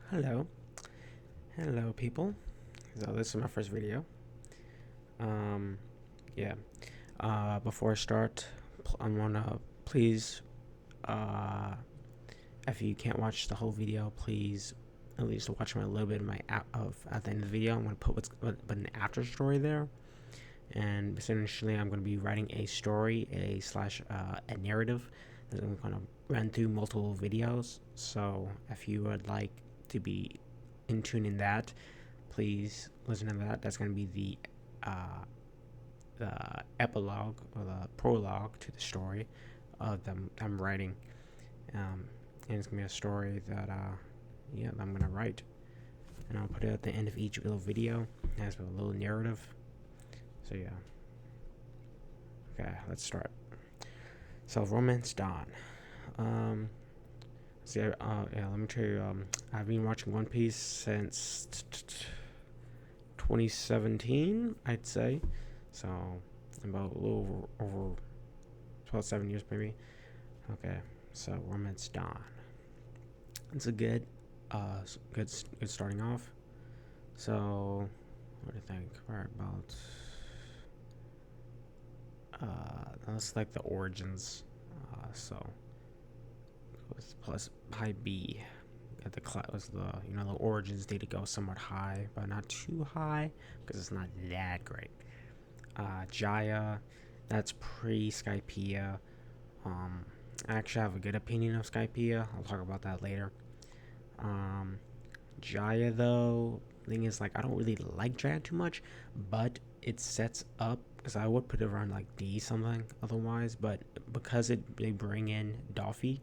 Hello, people. So this is my first video. Um, yeah. Before I start, I wanna please, uh, if you can't watch the whole video, please at least watch a little bit of my at the end of the video. I'm gonna put an after story there, and essentially I'm gonna be writing a story, a narrative that I'm gonna run through multiple videos. So if you would like to be in tune in that, please listen to that. That's going to be the epilogue or the prologue to the story of them I'm writing. And it's going to be a story that I'm going to write. And I'll put it at the end of each little video. It has a little narrative. So yeah. Okay, let's start. So Romance Dawn. Let me tell you. I've been watching One Piece since 2017, I'd say. So about a little over 7 years maybe. Okay, so Romance Dawn. It's a good starting off. So what do you think? Right about that's like the origins. So plus high B. At the was the origins need to go somewhat high, but not too high because it's not that great. Jaya, that's pre Skypiea. I actually have a good opinion of Skypiea. I'll talk about that later. Jaya though, thing is like I don't really like Jaya too much, but it sets up because I would put it around like D something otherwise, but because they bring in Doffy,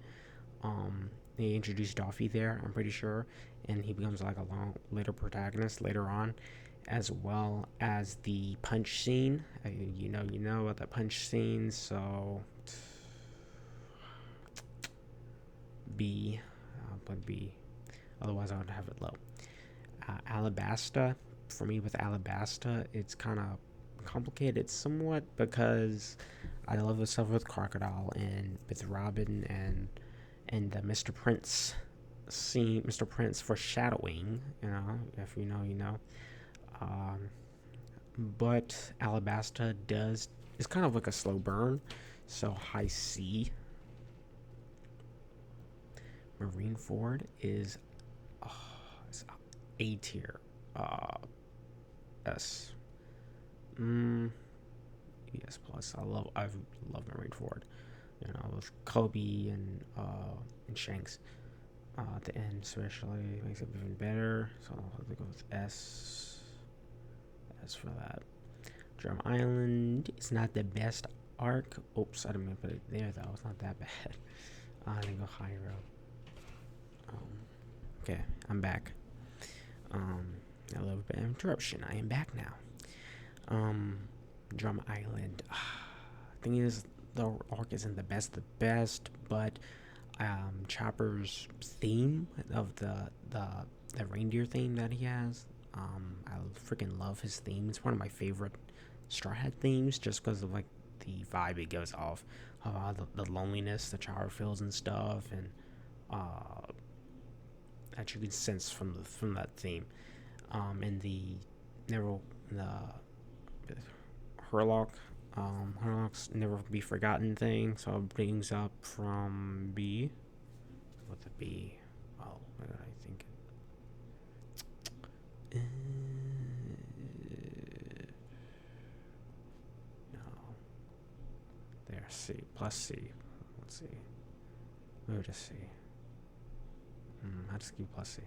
they introduce Doffy there, I'm pretty sure, and he becomes like a later protagonist later on, as well as the punch scene. You know about the punch scene, so B, but B. Otherwise, I would have it low. Alabasta, for me with Alabasta, it's kind of complicated somewhat because I love the stuff with Crocodile and with Robin and the Mr. Prince scene, Mr. Prince foreshadowing. If you know, you know. But Alabasta is kind of like a slow burn, so high C. Marineford is it's A tier. S. ES plus. I love Marineford. With Kobe and Shanks at the end, especially makes it even better. So I'll have to go with S. S for that. Drum Island is not the best arc. Oops, I didn't mean to put it there though. It's not that bad. I didn't go Hyro. Okay, I'm back. A little bit of interruption. I am back now. Drum Island. Thing is, the arc isn't the best, but Chopper's theme of the reindeer theme that he has, I freaking love his theme. It's one of my favorite Straw Hat themes, just because of like the vibe it gives off, the loneliness that Chopper feels and stuff, and that you can sense from that theme. And the Herlock, Herlock's Never Be Forgotten thing, so it brings up from B. What the B? Oh, what did I think? No. There, C plus C. Let's see. Where to C? I'll just give plus C.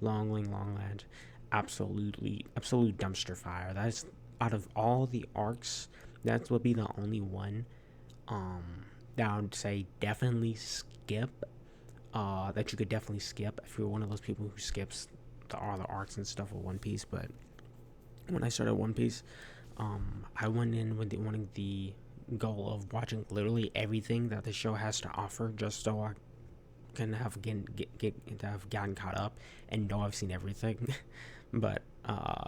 Longland, absolute dumpster fire. That's out of all the arcs, that would be the only one that I would say definitely skip. That you could definitely skip if you're one of those people who skips all the arcs and stuff with One Piece. But when I started One Piece, I went in with wanting the goal of watching literally everything that the show has to offer, just so I can have gotten caught up and know I've seen everything. But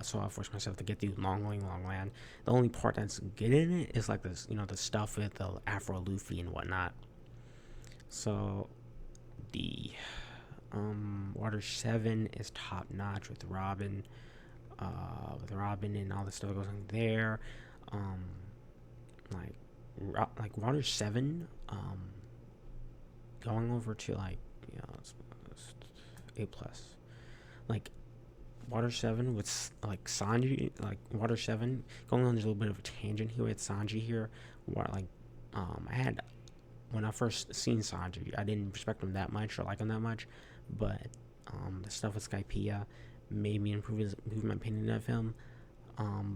so I forced myself to get through Longland. The only part that's good in it is like this, the stuff with the Afro Luffy and whatnot. So D. Water 7 is top notch with Robin. And all the stuff that goes on there. Um, like Water 7. Going over to like it's A plus. Like Water 7 with like Sanji, like Water 7 going on a little bit of a tangent here with Sanji here. What like I had when I first seen Sanji, I didn't respect him that much or like him that much, but the stuff with Skypiea made me improve my opinion of him.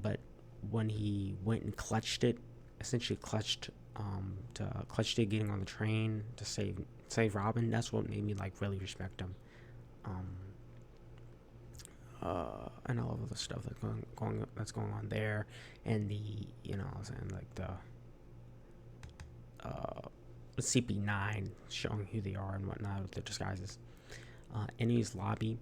But when he went and clutched it, essentially clutched it getting on the train to save Robin, that's what made me like really respect him. And all of the stuff that's going on there, and the like the CP9 showing who they are and whatnot with their disguises. Enies Lobby,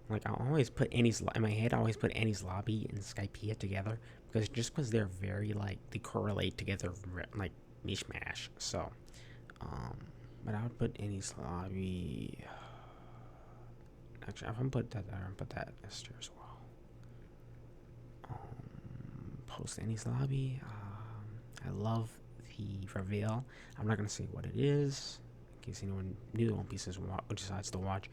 like I always put Enies in my head. I always put Enies Lobby and Skypiea together because they're very like they correlate together like mishmash. So, but I would put Enies Lobby. Actually, if I'm put that there, I'm put that S tier as well. Post Enies Lobby. I love the reveal. I'm not gonna say what it is in case anyone new One Piece decides to watch.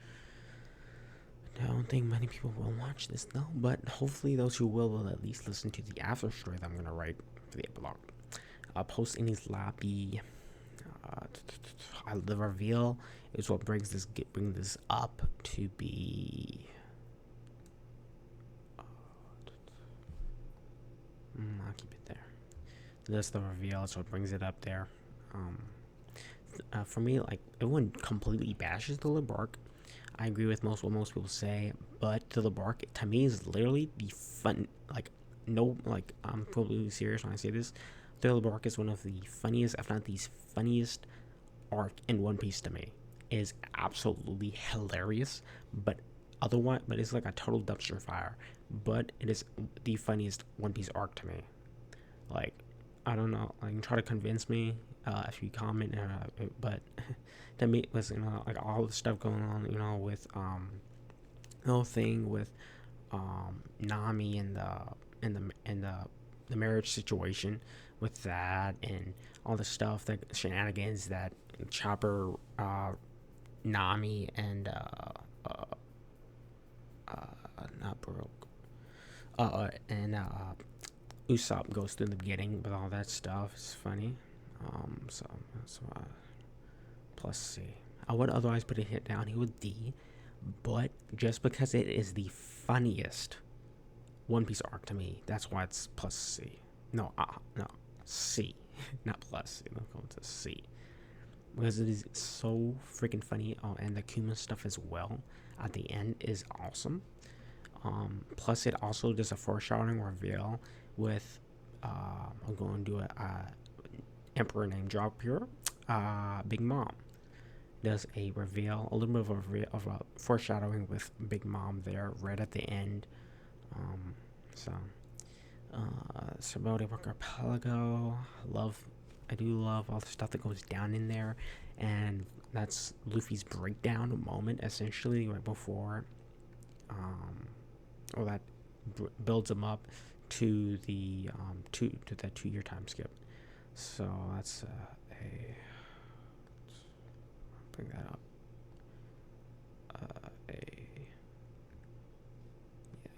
I don't think many people will watch this though, but hopefully those who will at least listen to the after story that I'm gonna write for the epilogue. Post Enies Lobby. The reveal is what brings this up to be. I'll keep it there. That's the reveal. It's what brings it up there. For me, like everyone completely bashes the LeBark. I agree with what most people say, but the LeBark to me is literally the fun. I'm probably serious when I say this. The LeBark is one of the funniest, if not the funniest, arc in One Piece to me. It is absolutely hilarious, but it's like a total dumpster fire. But it is the funniest One Piece arc to me. Like, I don't know. Like, try to convince me if you comment, but to me, it was like all the stuff going on, with the whole thing with Nami and the marriage situation with that and all the stuff that shenanigans that Chopper, Nami, and not Baroque, and Usopp goes through the beginning with all that stuff. It's funny. So that's why plus C. I would otherwise put a hit down here with D, but just because it is the funniest One Piece arc to me, that's why it's plus C. No, C, not plus. I'm going to C because it is so freaking funny. Oh, and the Kuma stuff as well at the end is awesome. Plus, it also does a foreshadowing reveal with I'm going to do a Emperor name drop here. Big Mom does a reveal, a little bit of a foreshadowing with Big Mom there right at the end. Sabaody Archipelago. I do love all the stuff that goes down in there, and that's Luffy's breakdown moment essentially right before, or that builds him up to the to that 2-year time skip. So that's bring that up.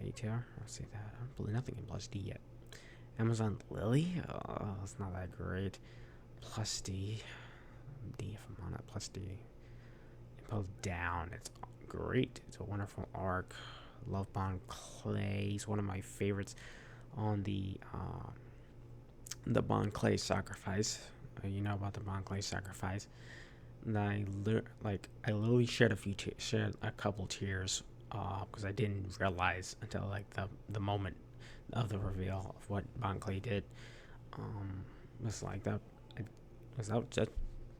ATR. I'll say that. I don't believe nothing in plus D yet. Amazon Lily. Oh, it's not that great. Plus D. D if I'm on it. Plus D. Impel Down. It's great. It's a wonderful arc. Love Bon Clay. He's one of my favorites on the Bon Clay sacrifice. You know about the Bon Clay sacrifice. And I literally shed a couple tears because I didn't realize until like the moment of the reveal of what Bon Clay did. Was like that. That just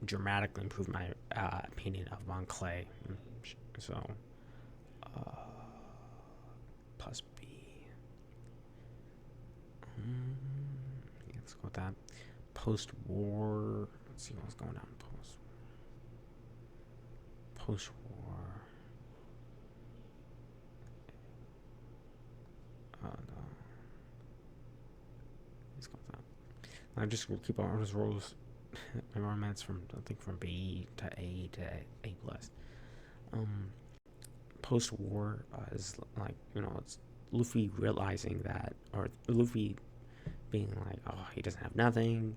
dramatically improved my opinion of Bon Clay. So plus B. Let's go with that. Post-war. Let's see what's going on post-war. I just keep on those rolls. My romance from I think from B to A plus. Um, Post war is like it's Luffy realizing that, or Luffy being like, oh, he doesn't have nothing,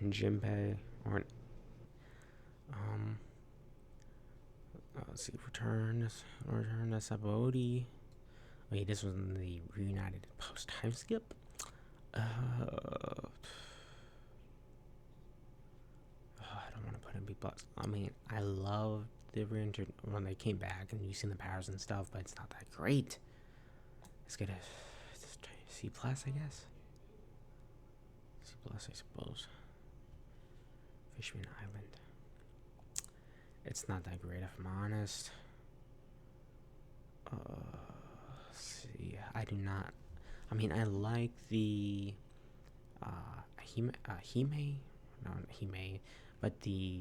and Jinbei or um let's see, return to Sabaody. Wait, this was in the reunited post time skip. I don't want to put in B plus. I mean, I love the reinter when they came back and using the powers and stuff, but it's not that great. Let's get a C plus, I guess. C plus, I suppose. Fishman Island. It's not that great, if I'm honest. See, I do not. I mean, I like the Hime, no, Hime, but the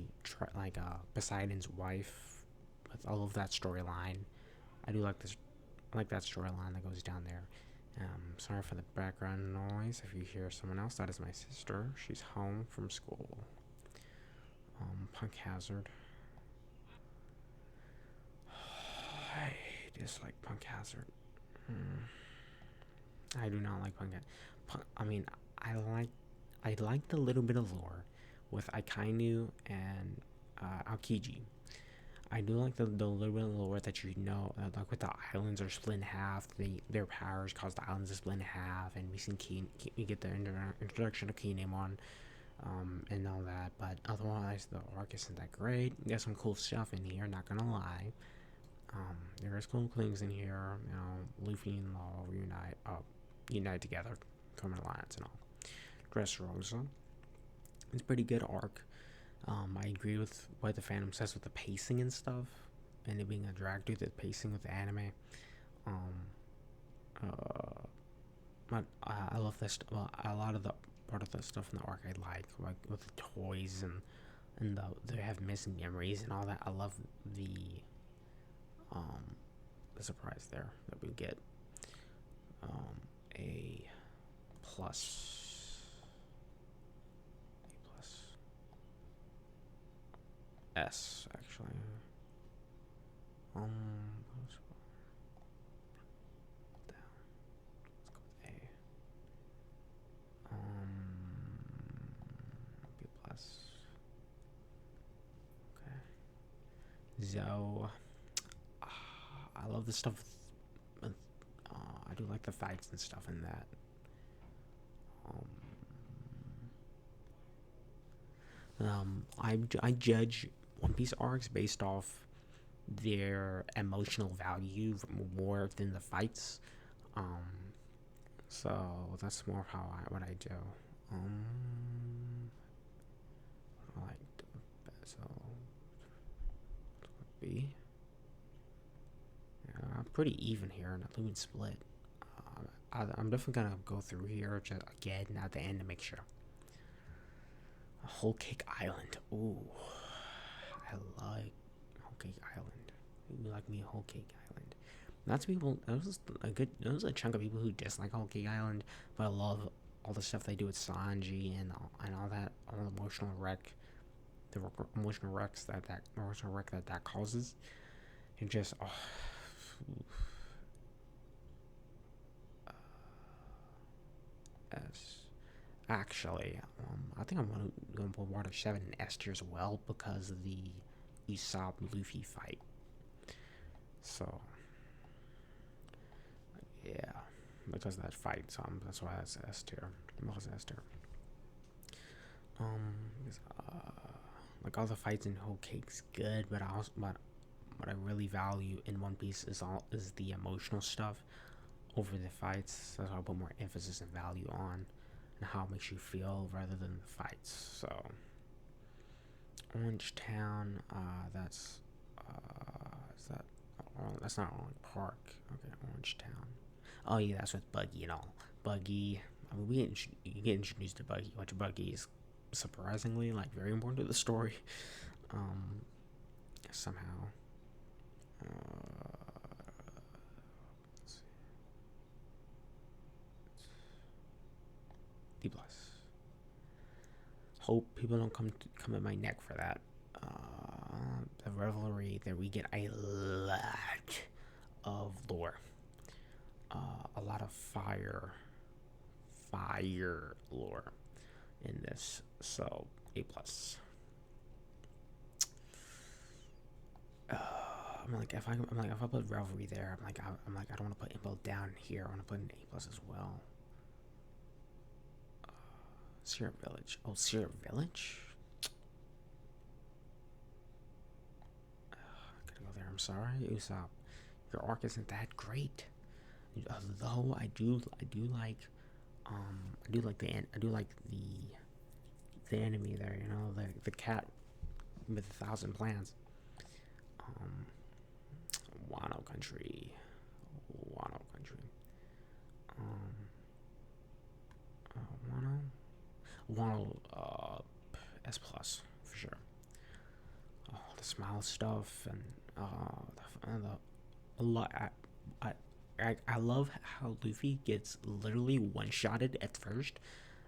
Poseidon's wife with all of that storyline. I do like this. I like that storyline that goes down there. Sorry for the background noise. If you hear someone else, that is my sister. She's home from school. Punk Hazard. I dislike Punk Hazard. I do not like Punk Hazard. I mean, I like the little bit of lore with Akainu and Aokiji. I do like the little bit of lore that like with the islands are split in half. Their powers cause the islands to split in half, and we get the introduction of Kinemon, and all that. But otherwise, the arc isn't that great. There's some cool stuff in here. Not gonna lie. There's cool things in here. Luffy and Law unite together, form an alliance and all. Dressrosa. It's a pretty good arc. I agree with what the fandom says with the pacing and stuff, and it being a drag through the pacing with the anime. But I love this. Well, a lot of the part of the stuff in the arc I like with the toys and they have missing memories and all that. I love the surprise there that we get. A plus. S actually. Let's go with A. B plus. Okay. Zoe. I love the stuff. I do like the fights and stuff in that. I judge One Piece arcs based off their emotional value more than the fights. So that's more how what I do. I like so B. Yeah, pretty even here, not even split. I'm definitely gonna go through here just again at the end to make sure. Whole Cake Island. Ooh, I like Whole Cake Island. You like me Whole Cake Island? Lots of people. There was a chunk of people who dislike Whole Cake Island, but I love all the stuff they do with Sanji and all that, all the emotional wreck, the emotional wrecks that causes. And just S. Actually, I think I'm going to put Water 7 in S tier as well because of the Usopp Luffy fight. So, yeah, because of that fight, so that's why that's S tier. Because S tier. Like all the fights in Whole Cake's good, but what I really value in One Piece is the emotional stuff over the fights. That's why I put more emphasis and value on, and how it makes you feel rather than the fights. So Orange Town, that's that's not Orange Park. Okay, Orange Town. Oh yeah, that's with Buggy and all. Buggy. I mean, you get introduced to Buggy, which Buggy is surprisingly like very important to the story. Somehow. D plus. Hope people don't come at my neck for that. The revelry that we get a lot of lore, a lot of fire lore in this. So A+. I'm like if I put revelry there, I'm like I don't want to put Impel down here. I want to put an A+ as well. Syrup Village. Oh, Syrup Village. Gotta go there. I'm sorry, Usopp. Your arc isn't that great. Although I do like the enemy there. You know, the cat with 1,000 plans. Wano Country. Wano S+ for sure. Oh, the smile stuff and a lot. I love how Luffy gets literally one-shotted at first.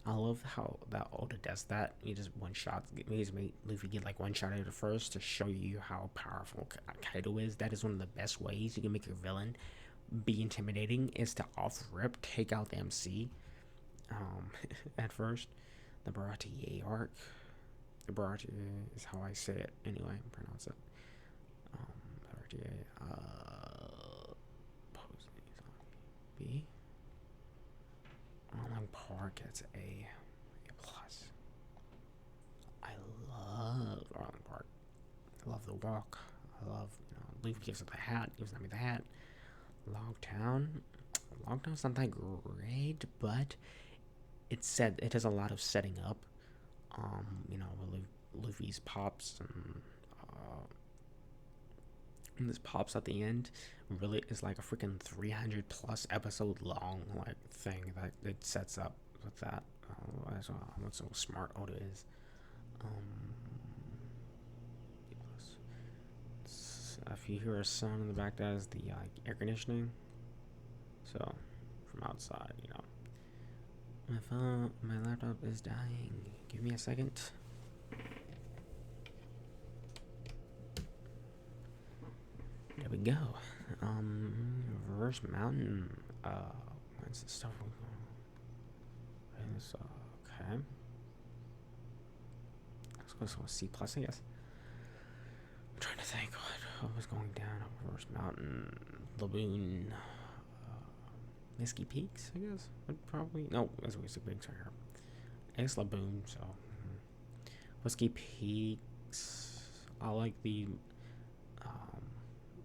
I love how that Oda does that. He just one-shots. He's made Luffy get like one-shotted at first to show you how powerful Kaido is. That is one of the best ways you can make your villain be intimidating, is to off-rip take out the MC at first. The Baratier arc. The Baratier is how I say it anyway. Pronounce it. Baratier. B. Arlong Park gets A+. I love Arlong Park. I love the walk. I love, Luffy gives me the hat. Logtown's not that great, but it has a lot of setting up. Luffy's pops and this pops at the end really is like a freaking 300 plus episode long like thing that it sets up with that. That's so smart Oda is. If you hear a sound in the back, that is the air conditioning. So from outside, my laptop is dying. Give me a second. There we go. Reverse mountain. What's the stuff? Okay. Let's go C+, I guess. I'm trying to think what was going down. Reverse mountain. Laboon. Whiskey Peaks, I guess. Probably. No, that's Whiskey Peaks right here. I guess Laboon, so. Whiskey Peaks. I like the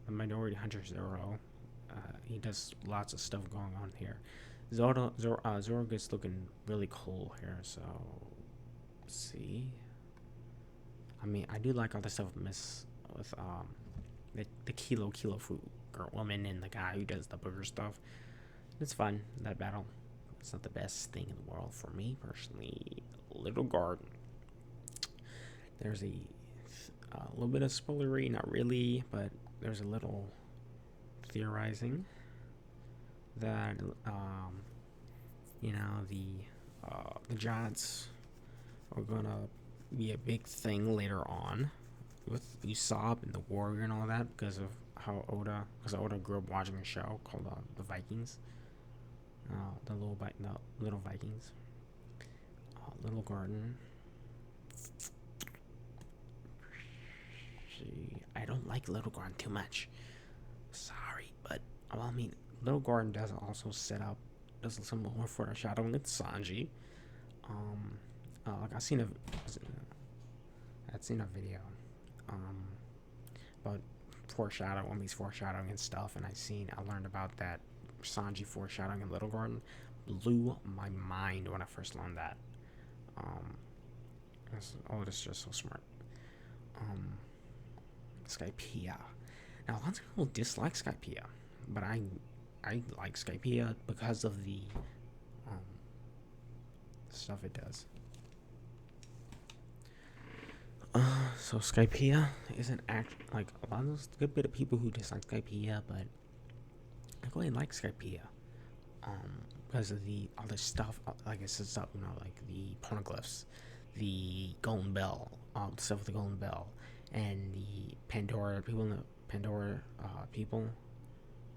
Minority Hunter Zoro. He does lots of stuff going on here. Zoro gets looking really cool here, so let's see. I mean, I do like all the stuff with the Kilo fruit girl woman and the guy who does the booger stuff. It's fun, that battle. It's not the best thing in the world for me personally. Little Garden. There's a little bit of spoilery, not really, but there's a little theorizing that the Giants are gonna be a big thing later on with Usopp and the Warrior and all that because Oda grew up watching a show called The Vikings. The little Vikings. Little Garden. I don't like Little Garden too much. Sorry, but I mean, Little Garden does some more foreshadowing with Sanji. I've seen a video about foreshadowing and stuff, and I learned about that Sanji foreshadowing in Little Garden. Blew my mind when I first learned that. It's just so smart. Skypiea. Now, lots of people dislike Skypiea, but I like Skypiea because of the stuff it does. So Skypiea isn't like a lot of those good bit of people who dislike Skypiea, but I really like Skypiea. Because of the other stuff, like it sets up, like the poneglyphs, the Golden Bell, stuff with the Golden Bell, and the Pandora people, people.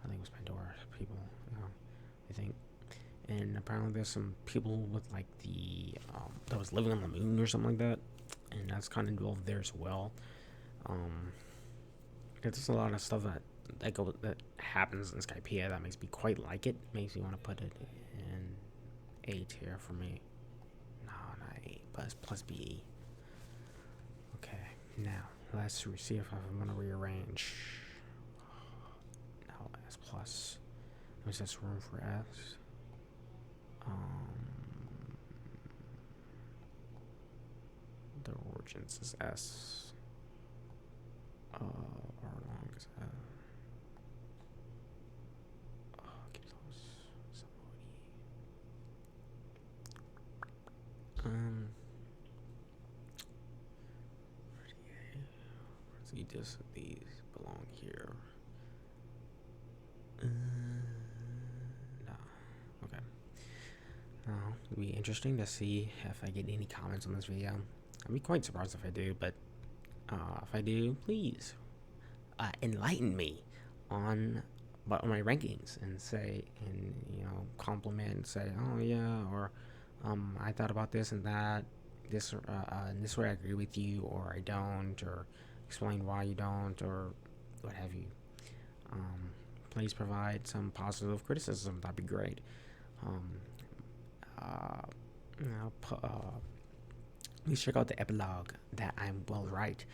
I think it was Pandora people. I think. And apparently there's some people with like that was living on the moon or something like that, and that's kind of involved there as well. There's a lot of stuff that happens in Skypiea that makes me quite like it. Makes me want to put it in A tier for me. No, not A, plus B. Okay, now let's see if I want to rearrange. No, S plus. There's this room for S. The origins is S. How long is that? These belong here. No. Okay. It'll be interesting to see if I get any comments on this video. I'd be quite surprised if I do, but if I do, please enlighten me on my rankings and compliment, say, oh yeah, or I thought about this and that, this this way I agree with you, or I don't, or explain why you don't, or what have you. Please provide some positive criticism. That'd be great. Please check out the epilogue that I will write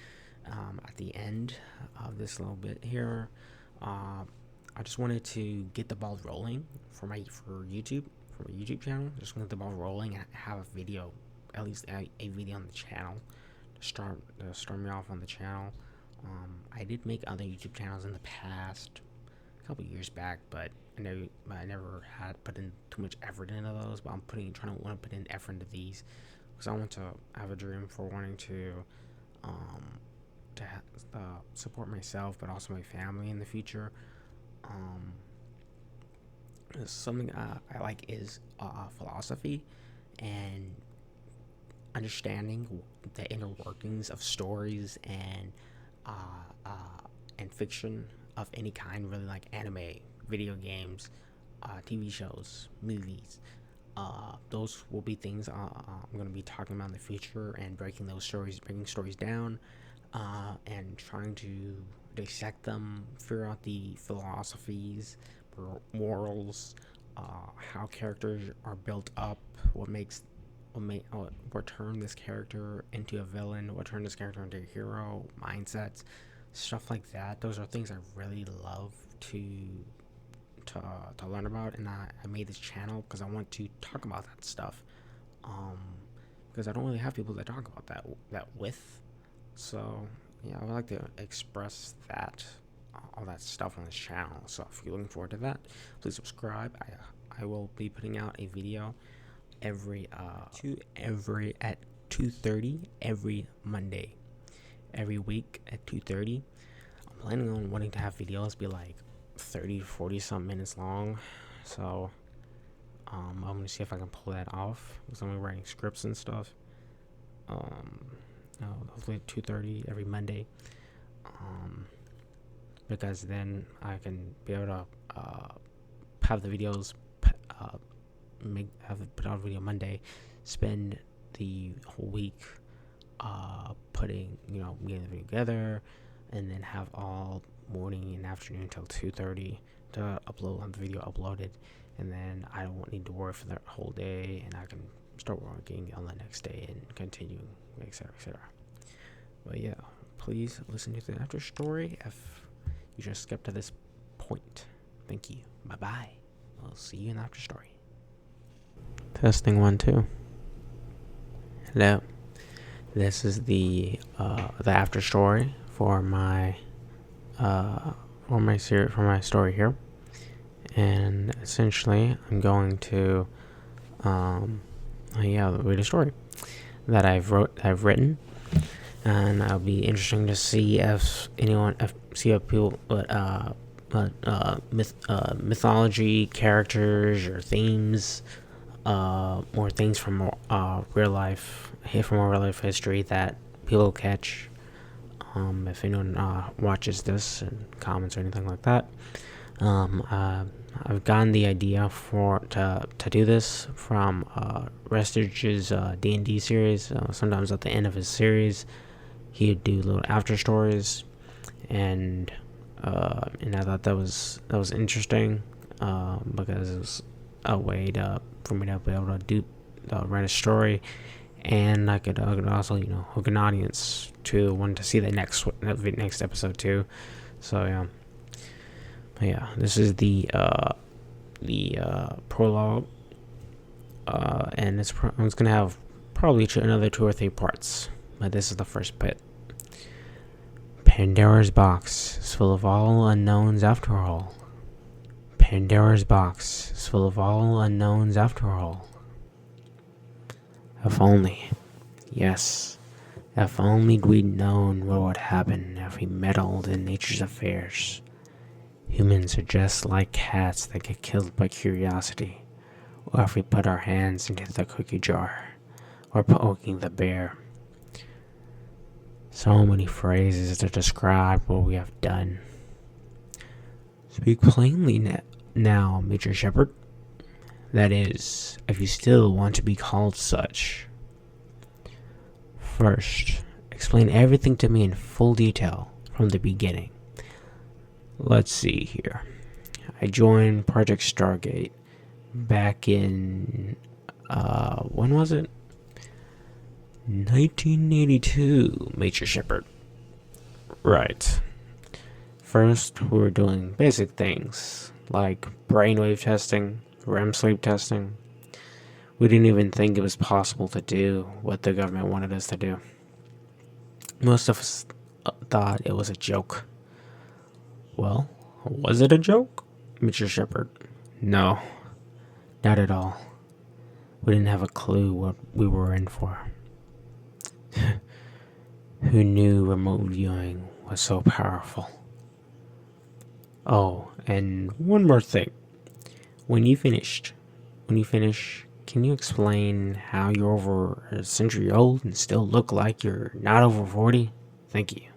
at the end of this little bit here. I just wanted to get the ball rolling for YouTube, for my YouTube channel. Just want to get the ball rolling and have a video, at least a video on the channel to start me off on the channel. I did make other YouTube channels in the past, a couple years back, but I never had put in too much effort into those. But I'm trying to put in effort into these because I want to have a dream for wanting to support myself, but also my family in the future. Something I like is philosophy and understanding the inner workings of stories and fiction of any kind, really, like anime, video games, TV shows, movies. Those will be things I'm going to be talking about in the future, and breaking stories down, and trying to dissect them, figure out the philosophies, morals, how characters are built up, what turned this character into a villain, what turned this character into a hero, mindsets, stuff like that. Those are things I really love to learn about, and I made this channel because I want to talk about that stuff, because I don't really have people that talk about that with. So yeah, I would like to express all that stuff on this channel. So if you're looking forward to that, please subscribe. I will be putting out a video at 2:30 every Monday, every week at 2:30. I'm planning on wanting to have videos be like 30-40 some minutes long, so I'm gonna see if I can pull that off because I'm writing scripts and stuff. Hopefully at 2:30 every Monday, because then I can be able to have the videos put out a video Monday, spend the whole week getting the video together, and then have all morning and afternoon until 2:30 to upload the video uploaded, and then I won't need to worry for the whole day, and I can start working on the next day and continue, etc., etc. But yeah, please listen to the after story if you just skipped to this point. Thank you. Bye bye. I'll see you in the after story. Testing 1 2. Hello. This is the after story for my story here, and essentially I'm going to read a story that I've written, and it'll be interesting to see if people mythology characters or themes more things from real life history that people catch. If anyone watches this and comments or anything like that, I've gotten the idea to do this from Restage's D&D series. Sometimes at the end of his series, he'd do little after stories, and I thought that was interesting because it was a way for me to be able to write a story, and I could also hook an audience to want to see the next episode too. So yeah, this is the prologue, and it's gonna have probably another 2 or 3 parts, but this is the first bit. Pandora's box is full of all unknowns after all. Pandora's box is full of all unknowns after all. If only, yes, if only we'd known what would happen if we meddled in nature's affairs. Humans are just like cats that get killed by curiosity, or if we put our hands into the cookie jar, or poking the bear. So many phrases to describe what we have done. Speak plainly now, Major Shepherd. That is, if you still want to be called such. First, explain everything to me in full detail from the beginning. Let's see here. I joined Project Stargate back in, when was it? 1982, Major Shepherd. Right. First, we were doing basic things like brainwave testing, REM sleep testing. We didn't even think it was possible to do what the government wanted us to do. Most of us thought it was a joke. Well, was it a joke, Mr. Shepherd? No, not at all. We didn't have a clue what we were in for. Who knew remote viewing was so powerful? Oh, and one more thing. When you finish, can you explain how you're over a century old and still look like you're not over 40? Thank you.